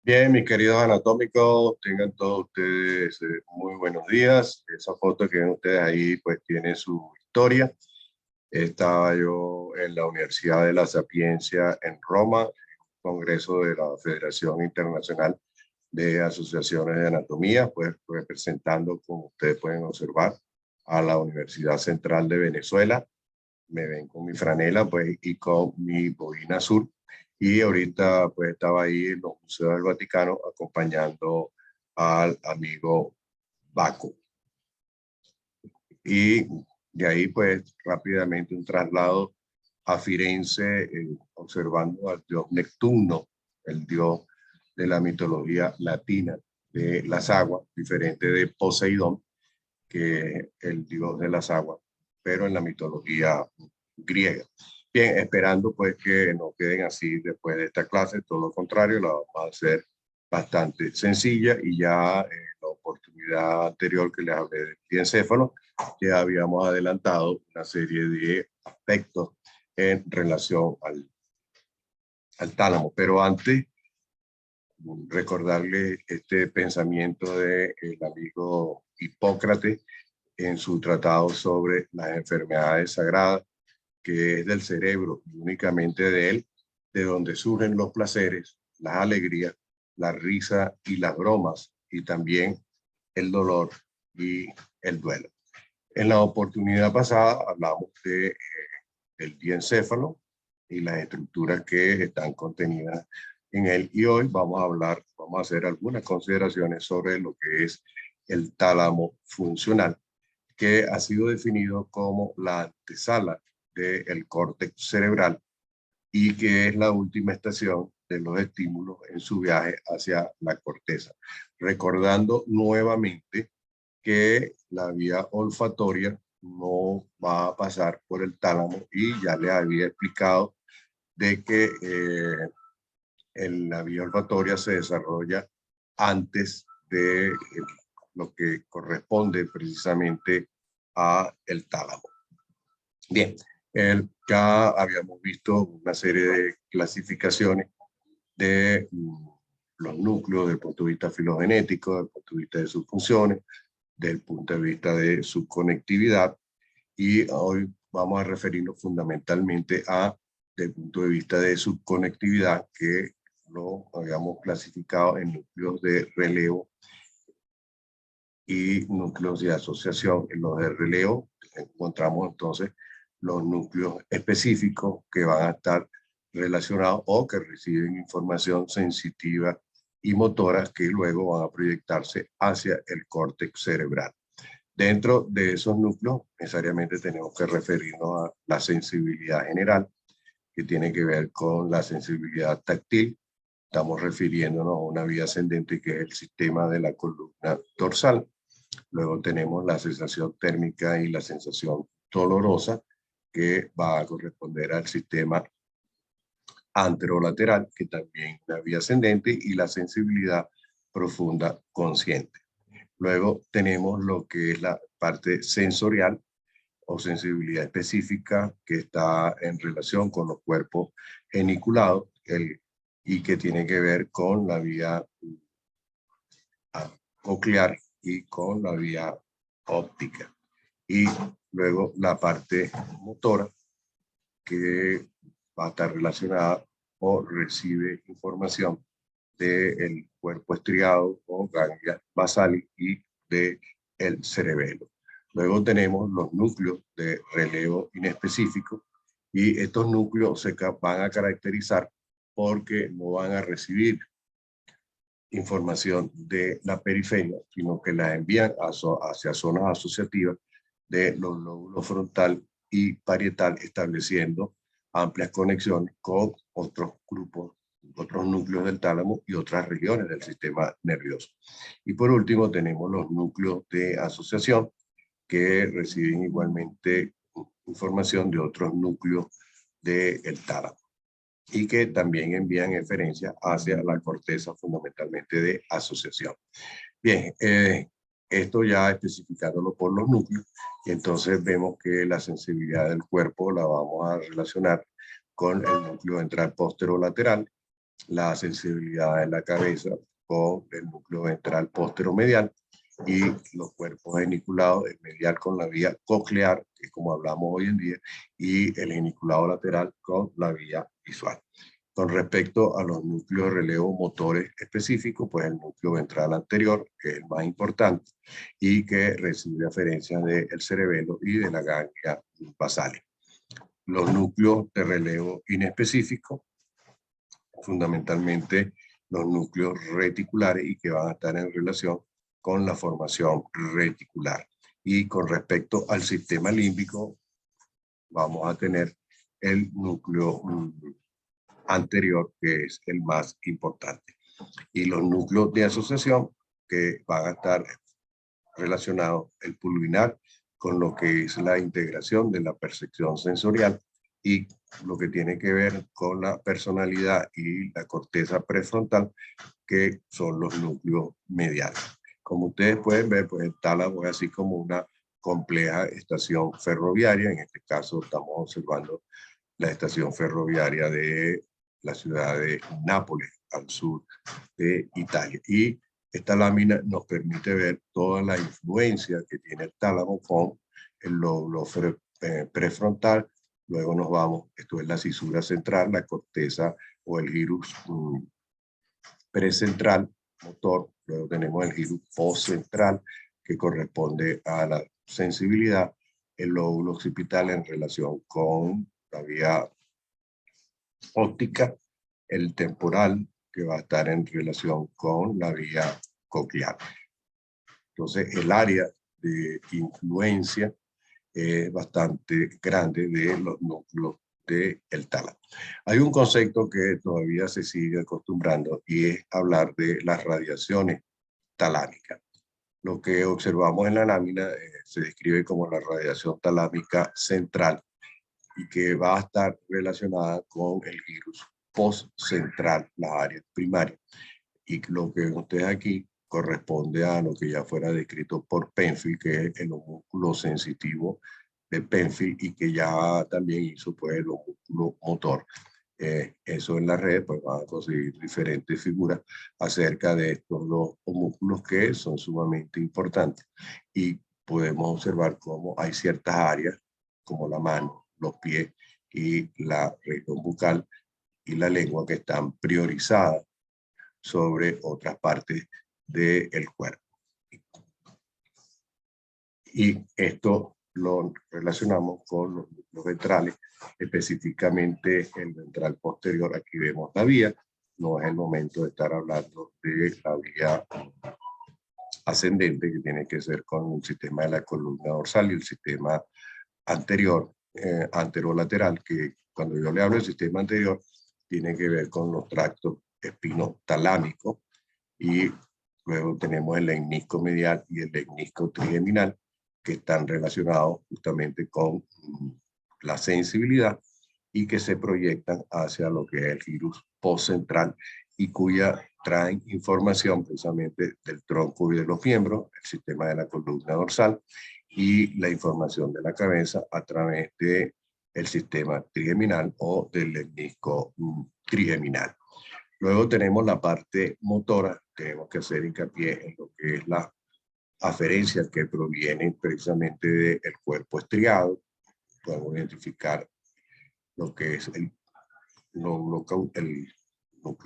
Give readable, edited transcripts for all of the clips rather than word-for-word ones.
Bien, mis queridos anatómicos, tengan todos ustedes muy buenos días. Esa foto que ven ustedes ahí, pues tiene su historia. Estaba yo en la Universidad de la Sapiencia en Roma, en un congreso de la Federación Internacional de Asociaciones de Anatomía, pues representando, como ustedes pueden observar, a la Universidad Central de Venezuela. Me ven con mi franela, pues, y con mi bobina azul. Y ahorita, pues, estaba ahí en los museos del Vaticano acompañando al amigo Baco. Y de ahí, pues, rápidamente un traslado a Firenze, observando al dios Neptuno, el dios de la mitología latina de las aguas, diferente de Poseidón, que es el dios de las aguas, pero en la mitología griega. Bien, esperando pues que no queden así después de esta clase, todo lo contrario, la vamos a hacer bastante sencilla y ya en la oportunidad anterior que les hablé del diencéfalo, ya habíamos adelantado una serie de aspectos en relación al tálamo, pero antes recordarle este pensamiento del amigo Hipócrates en su tratado sobre las enfermedades sagradas, que es del cerebro y únicamente de él, de donde surgen los placeres, las alegrías, la risa y las bromas, y también el dolor y el duelo. En la oportunidad pasada hablamos de el diencéfalo y las estructuras que están contenidas en él, y hoy vamos a hacer algunas consideraciones sobre lo que es el tálamo funcional, que ha sido definido como la antesala del córtex cerebral y que es la última estación de los estímulos en su viaje hacia la corteza. Recordando nuevamente que la vía olfatoria no va a pasar por el tálamo, y ya les había explicado de que la vía olfatoria se desarrolla antes de lo que corresponde precisamente a el tálamo. Bien, ya habíamos visto una serie de clasificaciones de los núcleos desde el punto de vista filogenético, desde el punto de vista de sus funciones, desde el punto de vista de su conectividad, y hoy vamos a referirnos fundamentalmente a, desde el punto de vista de su conectividad, que lo habíamos clasificado en núcleos de relevo y núcleos de asociación. En los de relevo encontramos entonces los núcleos específicos que van a estar relacionados o que reciben información sensitiva y motora que luego van a proyectarse hacia el córtex cerebral. Dentro de esos núcleos necesariamente tenemos que referirnos a la sensibilidad general, que tiene que ver con la sensibilidad táctil. Estamos refiriéndonos a una vía ascendente que es el sistema de la columna dorsal. Luego tenemos la sensación térmica y la sensación dolorosa, que va a corresponder al sistema anterolateral, que también es una vía ascendente, y la sensibilidad profunda consciente. Luego tenemos lo que es la parte sensorial o sensibilidad específica, que está en relación con los cuerpos geniculados y que tiene que ver con la vía coclear y con la vía óptica. Y luego la parte motora, que va a estar relacionada o recibe información del cuerpo estriado o ganglia basal y del cerebelo. Luego tenemos los núcleos de relevo inespecífico, y estos núcleos se van a caracterizar porque no van a recibir información de la periferia, sino que la envían hacia zonas asociativas de los lóbulos frontal y parietal, estableciendo amplias conexiones con otros grupos, otros núcleos del tálamo y otras regiones del sistema nervioso. Y por último tenemos los núcleos de asociación, que reciben igualmente información de otros núcleos del tálamo y que también envían inferencia hacia la corteza, fundamentalmente de asociación. Bien, esto ya especificándolo por los núcleos, y entonces vemos que la sensibilidad del cuerpo la vamos a relacionar con el núcleo ventral posterolateral, la sensibilidad de la cabeza con el núcleo ventral posteromedial y los cuerpos geniculados, el medial con la vía coclear, que es como hablamos hoy en día, y el geniculado lateral con la vía visual. Con respecto a los núcleos de relevo motores específicos, pues el núcleo ventral anterior, que es el más importante, y que recibe aferencias del cerebelo y de la ganglia basales. Los núcleos de relevo inespecífico, fundamentalmente los núcleos reticulares y que van a estar en relación con la formación reticular. Y con respecto al sistema límbico, vamos a tener el núcleo anterior, que es el más importante. Y los núcleos de asociación que van a estar relacionados, el pulvinar, con lo que es la integración de la percepción sensorial y lo que tiene que ver con la personalidad y la corteza prefrontal, que son los núcleos mediales. Como ustedes pueden ver, pues el tálamo es así como una compleja estación ferroviaria. En este caso estamos observando la estación ferroviaria de la ciudad de Nápoles, al sur de Italia. Y esta lámina nos permite ver toda la influencia que tiene el tálamo con el lóbulo prefrontal. Luego nos vamos, esto es la cisura central, la corteza o el gyrus precentral motor. Luego tenemos el gyrus postcentral, que corresponde a la sensibilidad, el lóbulo occipital en relación con la vía óptica, el temporal, que va a estar en relación con la vía coclear. Entonces, el área de influencia es bastante grande de los núcleos del tálamo. Hay un concepto que todavía se sigue acostumbrando y es hablar de las radiaciones talámicas. Lo que observamos en la lámina se describe como la radiación talámica central y que va a estar relacionada con el gyrus postcentral, las áreas primarias. Y lo que ven ustedes aquí corresponde a lo que ya fuera descrito por Penfield, que es el homúnculo sensitivo de Penfield y que ya también hizo pues el homúnculo motor. Eso en la red pues van a conseguir diferentes figuras acerca de estos dos homúnculos que son sumamente importantes y podemos observar cómo hay ciertas áreas como la mano, los pies y la región bucal y la lengua que están priorizadas sobre otras partes del cuerpo. Y esto lo relacionamos con los núcleos ventrales, específicamente el ventral posterior. Aquí vemos la vía, no es el momento de estar hablando de la vía ascendente, que tiene que ser con el sistema de la columna dorsal y el sistema anterior, anterolateral, que cuando yo le hablo del sistema anterior, tiene que ver con los tractos espinotalámicos, y luego tenemos el lemnisco medial y el lemnisco trigeminal, que están relacionados justamente con la sensibilidad y que se proyectan hacia lo que es el gyrus postcentral y cuya traen información precisamente del tronco y de los miembros, el sistema de la columna dorsal y la información de la cabeza a través de el sistema trigeminal o del lemnisco trigeminal. Luego tenemos la parte motora. Tenemos que hacer hincapié en lo que es la aferencia que proviene precisamente del cuerpo estriado. Podemos identificar lo que es el núcleo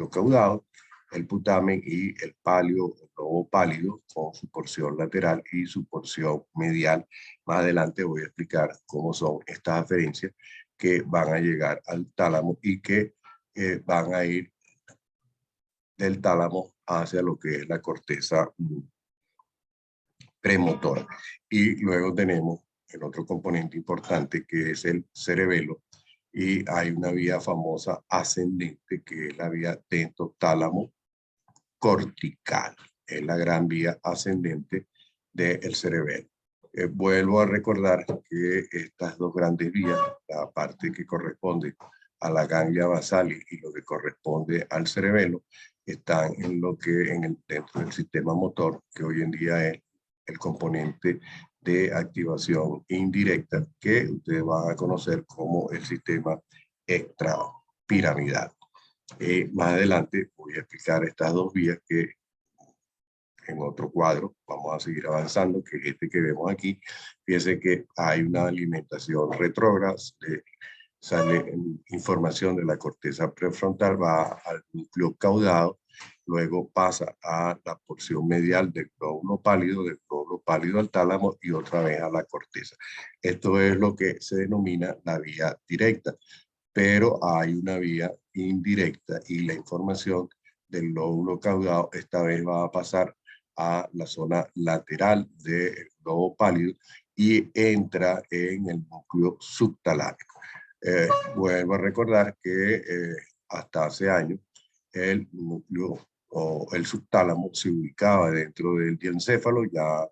caudado, el putamen y el palio o lobo pálido con su porción lateral y su porción medial. Más adelante voy a explicar cómo son estas aferencias que van a llegar al tálamo y que van a ir del tálamo hacia lo que es la corteza premotora. Y luego tenemos el otro componente importante que es el cerebelo, y hay una vía famosa ascendente que es la vía dentotálamo cortical, es la gran vía ascendente del cerebelo. Vuelvo a recordar que estas dos grandes vías, la parte que corresponde a la ganglia basal y lo que corresponde al cerebelo, están en lo que dentro del sistema motor, que hoy en día es el componente de activación indirecta, que ustedes van a conocer como el sistema extrapiramidal. Más adelante voy a explicar estas dos vías que en otro cuadro vamos a seguir avanzando, que es este que vemos aquí. Fíjense que hay una alimentación retrógrada, sale información de la corteza prefrontal, va al núcleo caudado, luego pasa a la porción medial del glóbulo pálido al tálamo y otra vez a la corteza. Esto es lo que se denomina la vía directa, pero hay una vía indirecta y la información del lóbulo caudado esta vez va a pasar a la zona lateral del globo pálido y entra en el núcleo subtalámico. Vuelvo a recordar que hasta hace años el núcleo o el subtálamo se ubicaba dentro del diencéfalo. Ya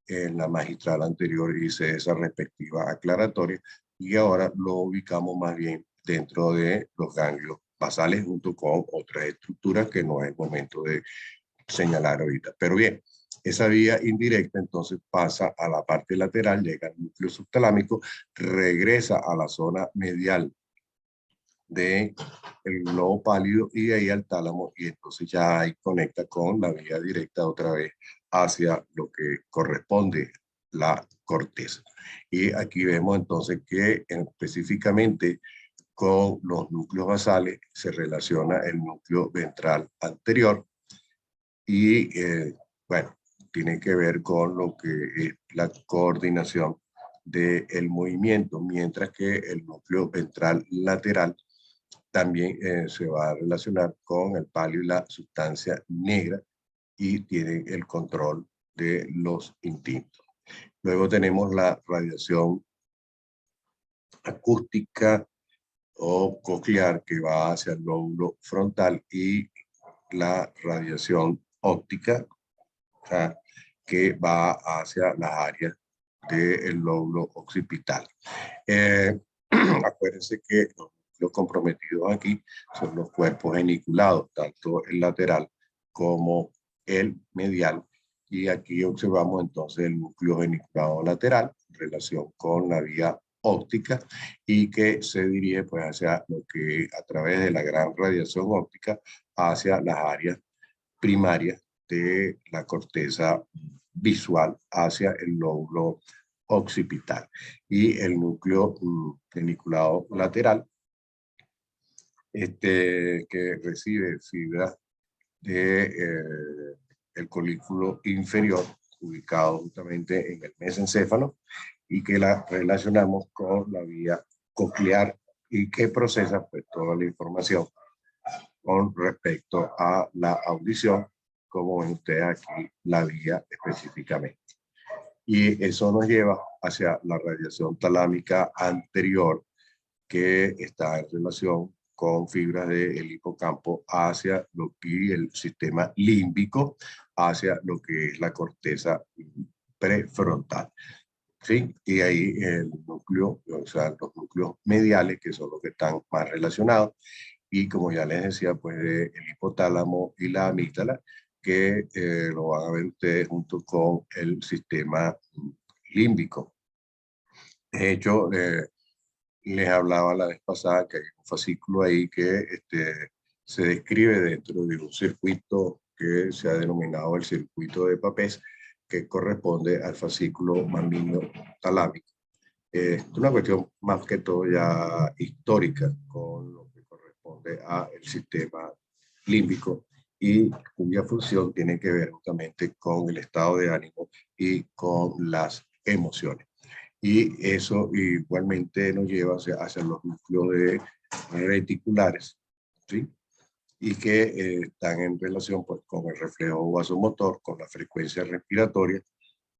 en la magistral anterior hice esa respectiva aclaratoria y ahora lo ubicamos más bien dentro de los ganglios basales junto con otras estructuras que no es el momento de señalar ahorita. Pero bien, esa vía indirecta entonces pasa a la parte lateral, llega al núcleo subtalámico, regresa a la zona medial del globo pálido y de ahí al tálamo, y entonces ya ahí conecta con la vía directa otra vez hacia lo que corresponde la corteza. Y aquí vemos entonces que específicamente con los núcleos basales se relaciona el núcleo ventral anterior y bueno, tiene que ver con lo que es la coordinación del movimiento, mientras que el núcleo ventral lateral también se va a relacionar con el palio y la sustancia negra y tiene el control de los instintos. Luego tenemos la radiación acústica o coclear que va hacia el lóbulo frontal y la radiación óptica, o sea, que va hacia las áreas del lóbulo occipital. Acuérdense que los comprometidos aquí son los cuerpos geniculados, tanto el lateral como el medial. Y aquí observamos entonces el núcleo geniculado lateral en relación con la vía óptica y que se dirige pues hacia lo que a través de la gran radiación óptica hacia las áreas primarias de la corteza visual hacia el lóbulo occipital. Y el núcleo geniculado lateral, que recibe fibras de el colículo inferior, ubicado justamente en el mesencéfalo, y que la relacionamos con la vía coclear y que procesa pues toda la información con respecto a la audición, como ven ustedes aquí la vía específicamente. Y eso nos lleva hacia la radiación talámica anterior, que está en relación con fibras del hipocampo hacia lo que el sistema límbico, hacia lo que es la corteza prefrontal. ¿Sí? Y ahí el núcleo, o sea, los núcleos mediales, que son los que están más relacionados, y como ya les decía, pues el hipotálamo y la amígdala, que lo van a ver ustedes junto con el sistema límbico. De hecho, les hablaba la vez pasada que hay un fascículo ahí que se describe dentro de un circuito que se ha denominado el circuito de Papez, que corresponde al fascículo maligno talámico. Es una cuestión más que todo ya histórica con lo que corresponde al sistema límbico y cuya función tiene que ver justamente con el estado de ánimo y con las emociones. Y eso igualmente nos lleva hacia los núcleos de reticulares, ¿sí? Y que están en relación pues, con el reflejo vasomotor, con la frecuencia respiratoria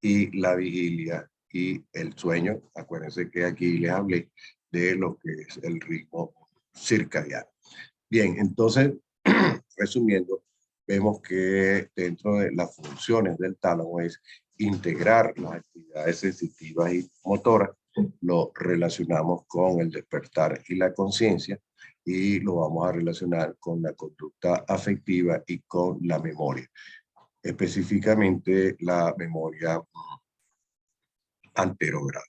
y la vigilia y el sueño. Acuérdense que aquí les hablé de lo que es el ritmo circadiano. Bien, entonces, resumiendo, vemos que dentro de las funciones del tálamo es integrar las actividades sensitivas y motoras, lo relacionamos con el despertar y la conciencia y lo vamos a relacionar con la conducta afectiva y con la memoria, específicamente la memoria anterogrado.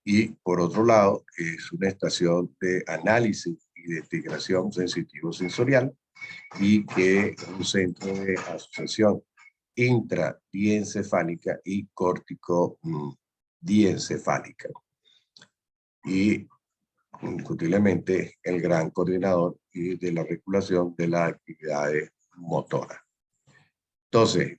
Y por otro lado, es una estación de análisis y de integración sensitivo-sensorial, y que es un centro de asociación intradiencefálica y córtico-diencefálica. Y indiscutiblemente el gran coordinador y de la regulación de las actividades motoras. Entonces,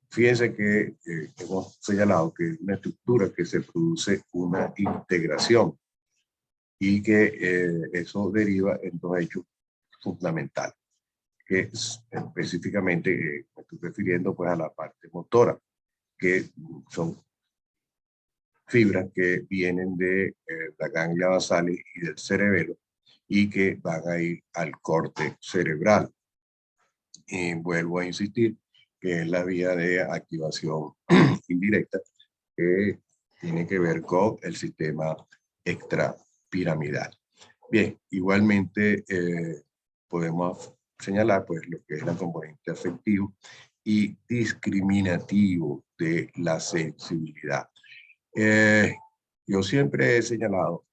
fíjense que hemos señalado que es una estructura que se produce una integración y que eso deriva en dos hechos fundamentales, que específicamente me estoy refiriendo pues a la parte motora, que son fibras que vienen de la ganglia basales y del cerebelo y que van a ir al corte cerebral. Y vuelvo a insistir que es la vía de activación indirecta que tiene que ver con el sistema extrapiramidal. Bien, igualmente podemos señalar pues lo que es la componente afectivo y discriminativo de la sensibilidad. Yo siempre he señalado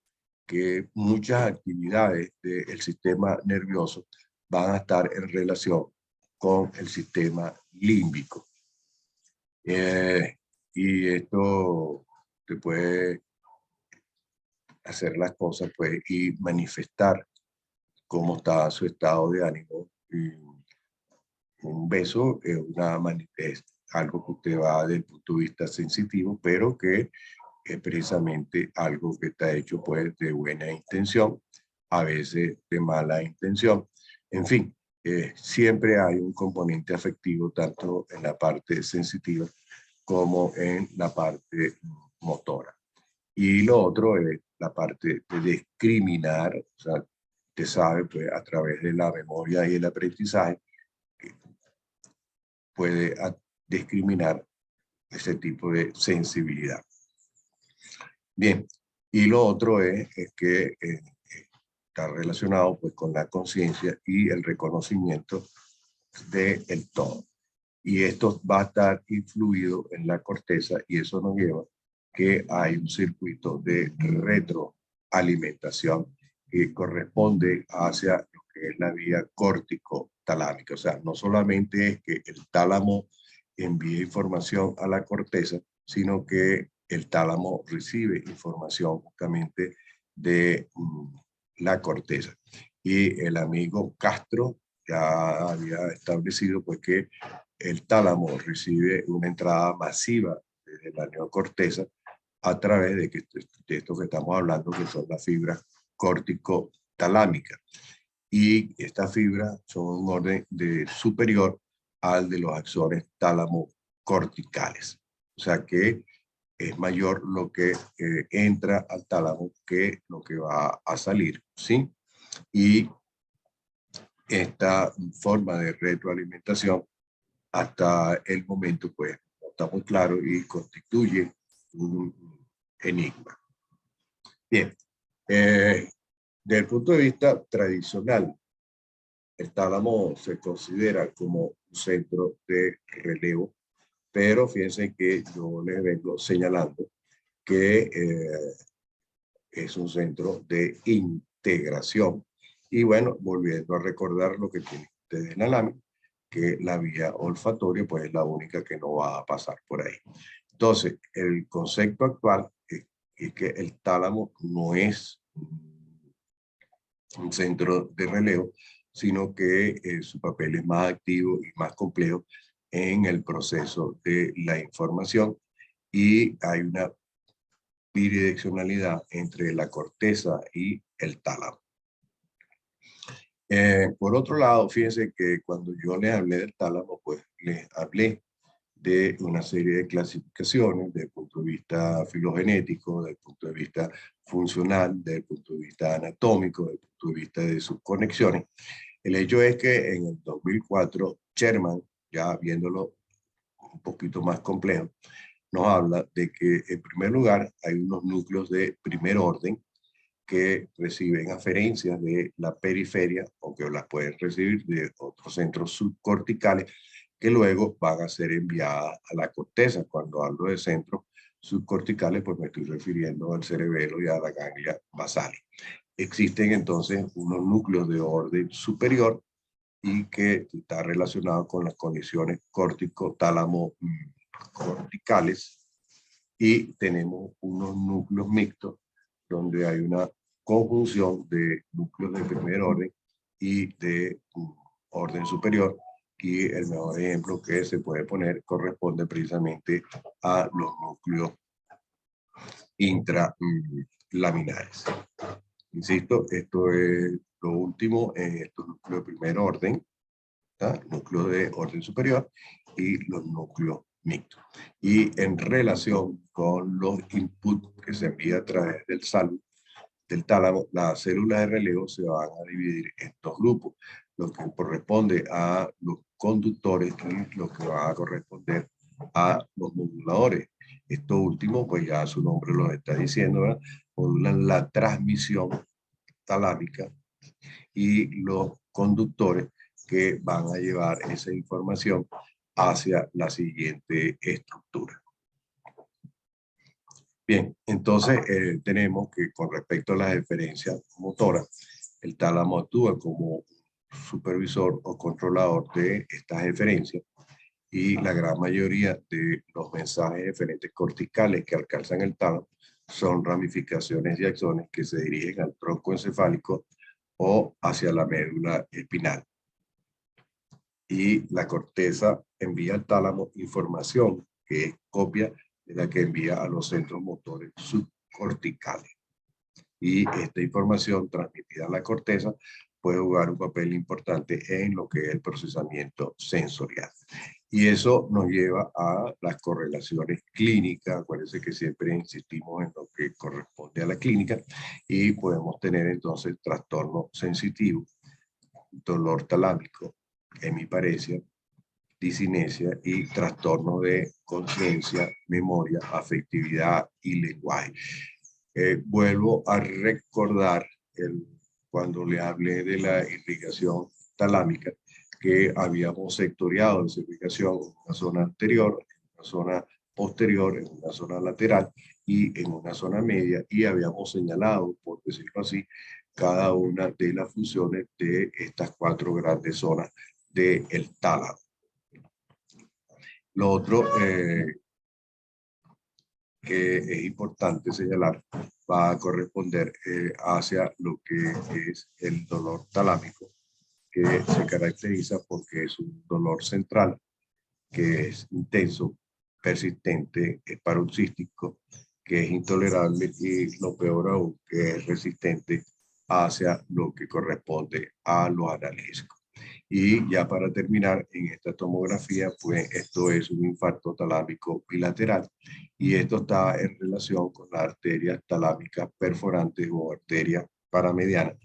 que muchas actividades del sistema nervioso van a estar en relación con el sistema límbico. Y esto te puede hacer las cosas pues, y manifestar cómo está su estado de ánimo. Y un beso es algo que usted va desde el punto de vista sensitivo, pero que es precisamente algo que está hecho pues de buena intención, a veces de mala intención. En fin, siempre hay un componente afectivo tanto en la parte sensitiva como en la parte motora. Y lo otro es la parte de discriminar, o sea, usted sabe pues a través de la memoria y el aprendizaje puede discriminar ese tipo de sensibilidad. Bien, y lo otro es que está relacionado pues, con la conciencia y el reconocimiento del todo. Y esto va a estar influido en la corteza y eso nos lleva que hay un circuito de retroalimentación que corresponde hacia lo que es la vía córtico-talámica. O sea, no solamente es que el tálamo envíe información a la corteza, sino que el tálamo recibe información justamente de la corteza. Y el amigo Castro ya había establecido pues que el tálamo recibe una entrada masiva desde la neocorteza a través de esto que estamos hablando, que son las fibras córtico-talámicas. Y estas fibras son un orden superior al de los axones tálamo-corticales. O sea que es mayor lo que entra al tálamo que lo que va a salir, ¿sí? Y esta forma de retroalimentación hasta el momento pues no está muy claro y constituye un enigma. Bien, desde el punto de vista tradicional, el tálamo se considera como un centro de relevo, pero fíjense que yo les vengo señalando que es un centro de integración. Y bueno, volviendo a recordar lo que tienen ustedes en la lámina, que la vía olfatoria pues es la única que no va a pasar por ahí. Entonces, el concepto actual es que el tálamo no es un centro de relevo, sino que su papel es más activo y más complejo en el proceso de la información y hay una bidireccionalidad entre la corteza y el tálamo. Por otro lado, fíjense que cuando yo les hablé del tálamo, pues les hablé de una serie de clasificaciones desde el punto de vista filogenético, desde el punto de vista funcional, desde el punto de vista anatómico, desde el punto de vista de sus conexiones. El hecho es que en el 2004, Sherman, ya viéndolo un poquito más complejo, nos habla de que en primer lugar hay unos núcleos de primer orden que reciben aferencias de la periferia, aunque las pueden recibir de otros centros subcorticales, que luego van a ser enviadas a la corteza. Cuando hablo de centros subcorticales, pues me estoy refiriendo al cerebelo y a la ganglia basal. Existen entonces unos núcleos de orden superior y que está relacionado con las condiciones córtico-tálamo-corticales, y tenemos unos núcleos mixtos donde hay una conjunción de núcleos de primer orden y de orden superior, y el mejor ejemplo que se puede poner corresponde precisamente a los núcleos intralaminares. Insisto, esto es lo último en estos núcleos de primer orden, núcleos de orden superior y los núcleos mixtos. Y en relación con los inputs que se envían a través del tálamo, las células de relevo se van a dividir en dos grupos, lo que corresponde a los conductores y lo que va a corresponder a los moduladores. Esto último, pues ya su nombre lo está diciendo, ¿verdad? Modulan la transmisión talámica, y los conductores que van a llevar esa información hacia la siguiente estructura. Bien, entonces tenemos que con respecto a las eferencias motoras, el tálamo actúa como supervisor o controlador de estas eferencias, y la gran mayoría de los mensajes eferentes corticales que alcanzan el tálamo son ramificaciones y axones que se dirigen al tronco encefálico o hacia la médula espinal. Y la corteza envía al tálamo información que es copia de la que envía a los centros motores subcorticales. Y esta información transmitida a la corteza puede jugar un papel importante en lo que es el procesamiento sensorial. Y eso nos lleva a las correlaciones clínicas. Acuérdense que siempre insistimos en lo que corresponde a la clínica, y podemos tener entonces trastorno sensitivo, dolor talámico, hemiparesia, disinesia y trastorno de conciencia, memoria, afectividad y lenguaje. Vuelvo a recordar cuando le hablé de la irrigación talámica, que habíamos sectoriado esa irrigación en una zona anterior, en una zona posterior, en una zona lateral y en una zona media, y habíamos señalado, por decirlo así, cada una de las funciones de estas cuatro grandes zonas del tálamo. Lo otro que es importante señalar va a corresponder hacia lo que es el dolor talámico, que se caracteriza porque es un dolor central, que es intenso, persistente, es paroxístico, que es intolerable, y lo peor aún, que es resistente hacia lo que corresponde a los analgésicos. Y ya para terminar, en esta tomografía, pues esto es un infarto talámico bilateral, y esto está en relación con las arterias talámicas perforantes o arterias paramedianas,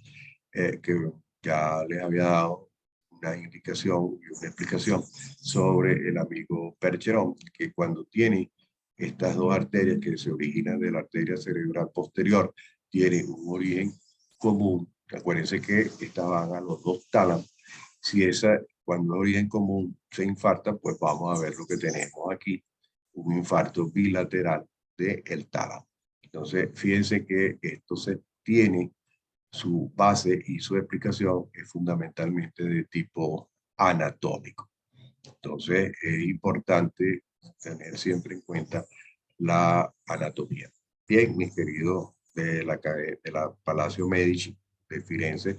que ya les había dado una indicación y una explicación sobre el amigo Percheron, que cuando tiene estas dos arterias que se originan de la arteria cerebral posterior, tiene un origen común. Acuérdense que estaban a los dos tálamos. Si esa, cuando el origen común se infarta, pues vamos a ver lo que tenemos aquí, un infarto bilateral del tálamo. Entonces, fíjense que esto se tiene, su base y su explicación es fundamentalmente de tipo anatómico. Entonces, es importante tener siempre en cuenta la anatomía. Bien, mis queridos de la Palacio Medici de Firenze,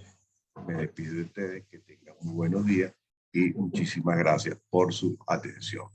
me despido de ustedes, que tengan muy buenos días y muchísimas gracias por su atención.